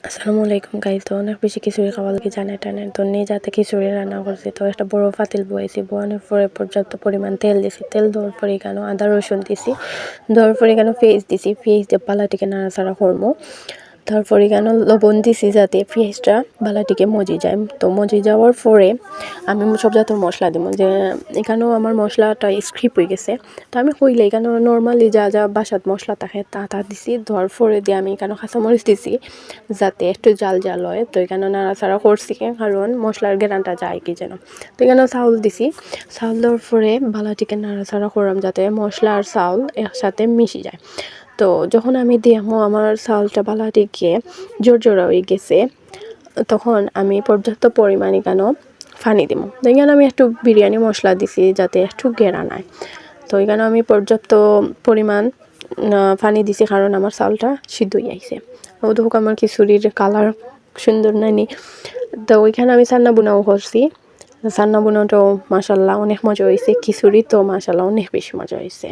আসসালামু আলাইকুম গাইস। তো অনেক বেশি খিচুড়ি খাওয়া লাগে টানে তো নিয়ে যাতে খিচুড়ি রান্না করছি। তো একটা বড় পাতিল বয়েছি, বয়ানোর পরে পর্যাপ্ত পরিমাণ তেল দিছি। তেল দেওয়ার পরে এখানে আদা রসুন দিছি, দেওয়ার পরে এখানে পেঁয়াজ দিছি। পেঁয়াজ দিয়ে পালাটিকে নাড়াচাড়া করবো। তারপরে এখানে লবণ দিছি যাতে পেঁয়াজটা বালাটিকে মজি যায়। তো মজি যাওয়ার পরে আমি সব জাতের মশলা দিব, যে এখানেও আমার মশলাটা স্ক্রিপ হয়ে গেছে। তো আমি কইলে এখানে নর্মালি যা যা বাসাত মশলা থাকে তা দিছি। দেওয়ার পরে দিয়ে আমি এখানে কাঁচামরিচ দিছি যাতে একটু জাল জাল হয়। তো এখানে নাড়াচাড়া করছি কারণ মশলার ঘ্রাণটা যায় কি যেন। তো এখানে চাউল দিছি, চাউল দেওয়ার পরে বালাটিকে নাড়াচাড়া করলাম যাতে মশলা আর চাউল একসাথে মিশে যায়। তো যখন আমি দিয়ামো আমার চাউলটা বালাটিকে জোরজোড়া হয়ে গেছে, তখন আমি পর্যাপ্ত পরিমাণ এখানেও পানি দিব। এখানে আমি একটু বিরিয়ানি মশলা দিছি যাতে একটু ঘেরা নাই। তো এখানে আমি পর্যাপ্ত পরিমাণ পানি দিছি কারণ আমার চাউলটা সিদ্ধ হয়ে আইছে। ও দেখুক আমার খিচুড়ির কালার সুন্দর নাইনি। তো ওইখানে আমি সান্না বুনাও করছি। সান্না বুনাটাও মাশাল্লাহ অনেক মজা হয়েছে। খিচুড়ি তো মাশাল্লাহ অনেক বেশি মজা হয়েছে।